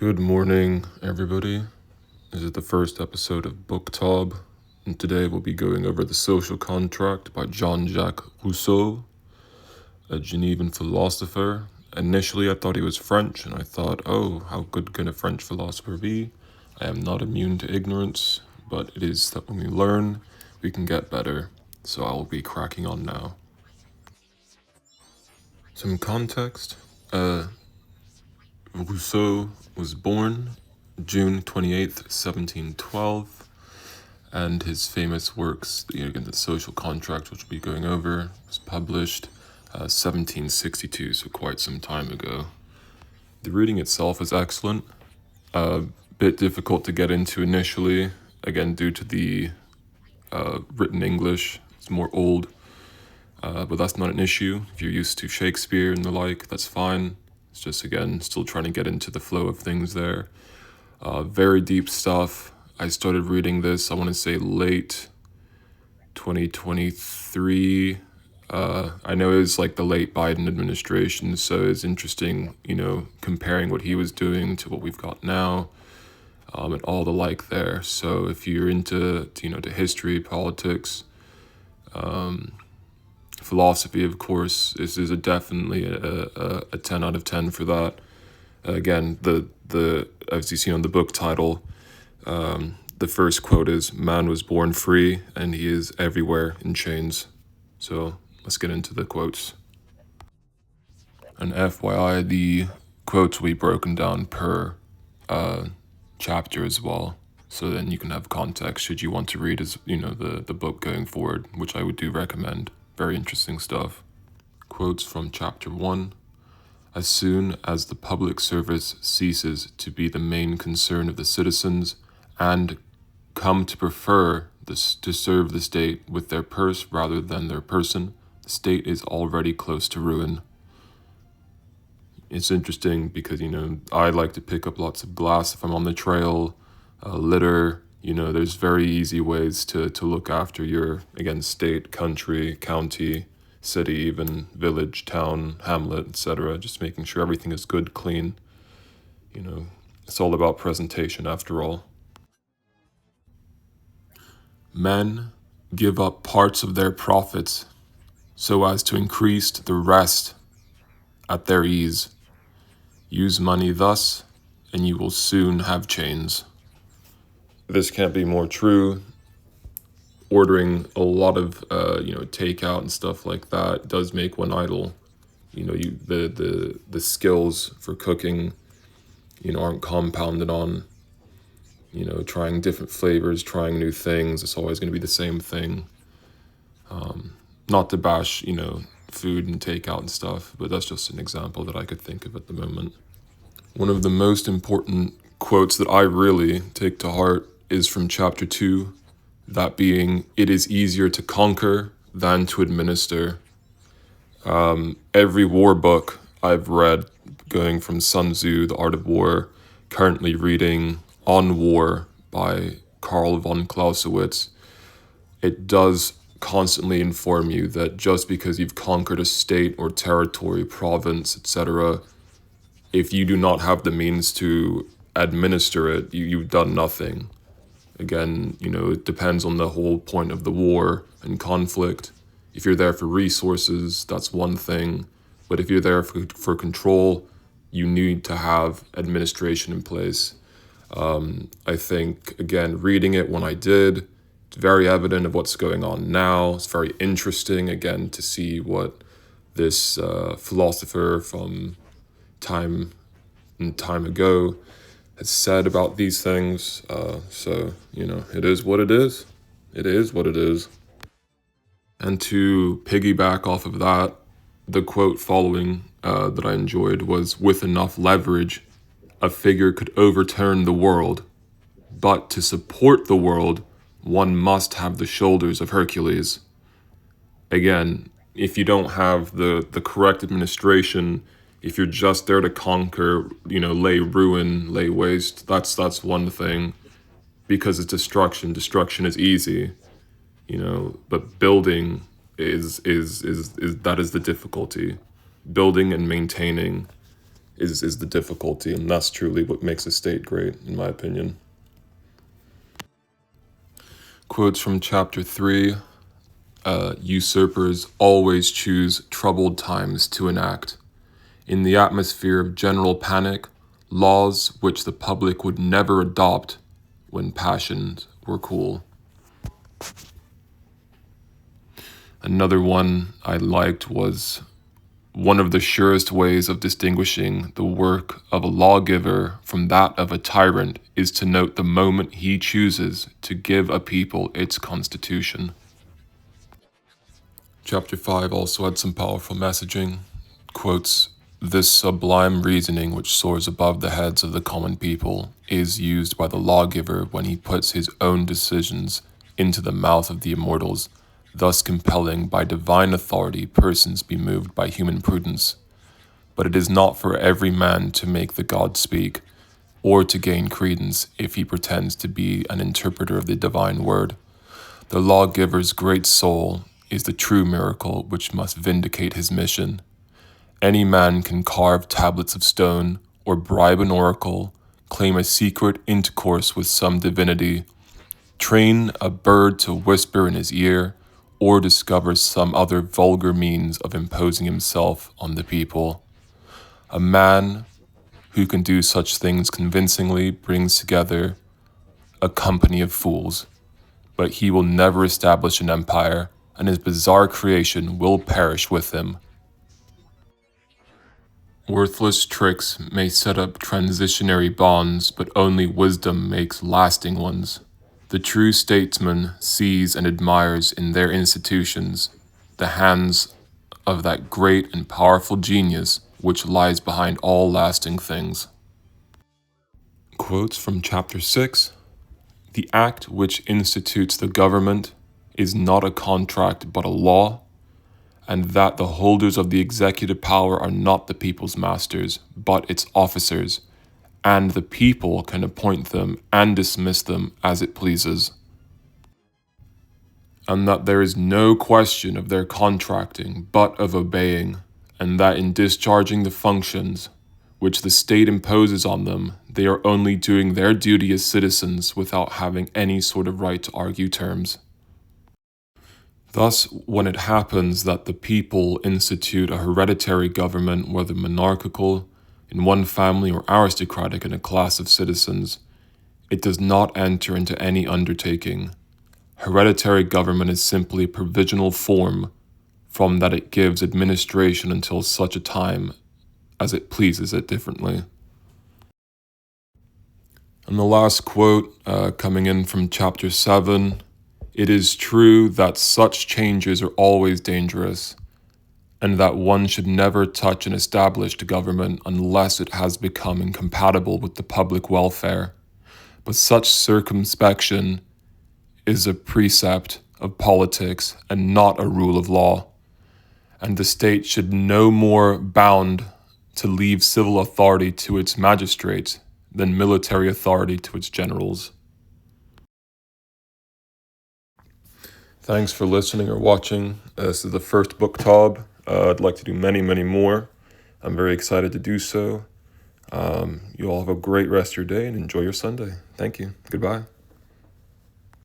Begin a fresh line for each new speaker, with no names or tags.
Good morning, everybody. This is the first episode of BookTob, and today we'll be going over The Social Contract by Jean-Jacques Rousseau, a Genevan philosopher. Initially, I thought he was French, and I thought, oh, how good can a French philosopher be? I am not immune to ignorance, but it is that when we learn, we can get better. So I'll be cracking on now. Some context. Rousseau was born June 28th, 1712, and his famous works, again, The Social Contract, which we'll be going over, was published 1762, so quite some time ago. The reading itself is excellent, a bit difficult to get into initially, again, due to the written English. It's more old, but that's not an issue. If you're used to Shakespeare and the like, that's fine. It's just, again, still trying to get into the flow of things there. Very deep stuff. I started reading this, I want to say late 2023. I know it's like the late Biden administration, so it's interesting, comparing what he was doing to what we've got now, and all the like there. So if you're into, to history, politics, philosophy, of course, this is definitely a 10 out of 10 for that. Again, the as you see on the book title, the first quote is, "Man was born free, and he is everywhere in chains." So let's get into the quotes. And FYI, the quotes will be broken down per chapter as well. So then you can have context should you want to read the book going forward, which I would do recommend. Very interesting stuff. Quotes from chapter 1. As soon as the public service ceases to be the main concern of the citizens and come to prefer to serve the state with their purse rather than their person, the state is already close to ruin. It's interesting because, I like to pick up lots of glass if I'm on the trail, litter. There's very easy ways to look after your, again, state, country, county, city, even village, town, hamlet, etc. Just making sure everything is good, clean. It's all about presentation after all. Men give up parts of their profits so as to increase the rest at their ease. Use money thus, and you will soon have chains. This can't be more true. Ordering a lot of takeout and stuff like that does make one idle. The skills for cooking aren't compounded on trying different flavors, trying new things. It's always going to be the same thing. Not to bash food and takeout and stuff, but that's just an example that I could think of at the moment. One of the most important quotes that I really take to heart is from chapter 2, that being, "It is easier to conquer than to administer." Every war book I've read, going from Sun Tzu, The Art of War, currently reading On War by Karl von Clausewitz, it does constantly inform you that just because you've conquered a state or territory, province, etc., if you do not have the means to administer it, you've done nothing. Again, it depends on the whole point of the war and conflict. If you're there for resources, that's one thing. But if you're there for control, you need to have administration in place. I think, again, reading it when I did, it's very evident of what's going on now. It's very interesting, again, to see what this philosopher from time and time ago has said about these things. So, it is what it is. It is what it is. And to piggyback off of that, the quote following that I enjoyed was, "With enough leverage, a figure could overturn the world, but to support the world, one must have the shoulders of Hercules." Again, if you don't have the correct administration, if you're just there to conquer, lay ruin, lay waste, that's one thing, because it's destruction. Destruction is easy, but building is that is the difficulty. Building and maintaining is the difficulty, and that's truly what makes a state great, in my opinion. Quotes from chapter 3. Usurpers always choose troubled times to enact. In the atmosphere of general panic, laws which the public would never adopt when passions were cool. Another one I liked was, one of the surest ways of distinguishing the work of a lawgiver from that of a tyrant is to note the moment he chooses to give a people its constitution. Chapter 5 also had some powerful messaging. Quotes, "This sublime reasoning which soars above the heads of the common people is used by the lawgiver when he puts his own decisions into the mouth of the immortals, thus compelling by divine authority persons be moved by human prudence. But it is not for every man to make the gods speak, or to gain credence if he pretends to be an interpreter of the divine word. The lawgiver's great soul is the true miracle which must vindicate his mission. Any man can carve tablets of stone, or bribe an oracle, claim a secret intercourse with some divinity, train a bird to whisper in his ear, or discover some other vulgar means of imposing himself on the people. A man who can do such things convincingly brings together a company of fools, but he will never establish an empire, and his bizarre creation will perish with him. Worthless tricks may set up transitionary bonds, but only wisdom makes lasting ones. The true statesman sees and admires in their institutions the hands of that great and powerful genius which lies behind all lasting things." Quotes from chapter 6. "The act which institutes the government is not a contract but a law, and that the holders of the executive power are not the people's masters, but its officers, and the people can appoint them and dismiss them as it pleases. And that there is no question of their contracting, but of obeying, and that in discharging the functions which the state imposes on them, they are only doing their duty as citizens without having any sort of right to argue terms. Thus, when it happens that the people institute a hereditary government, whether monarchical, in one family, or aristocratic in a class of citizens, it does not enter into any undertaking. Hereditary government is simply a provisional form from that it gives administration until such a time as it pleases it differently." And the last quote, coming in from chapter 7, "It is true that such changes are always dangerous, and that one should never touch an established government unless it has become incompatible with the public welfare. But such circumspection is a precept of politics and not a rule of law, and the state should no more bound to leave civil authority to its magistrates than military authority to its generals." Thanks for listening or watching. This is the first BookTob. I'd like to do many, many more. I'm very excited to do so. You all have a great rest of your day and enjoy your Sunday. Thank you. Goodbye.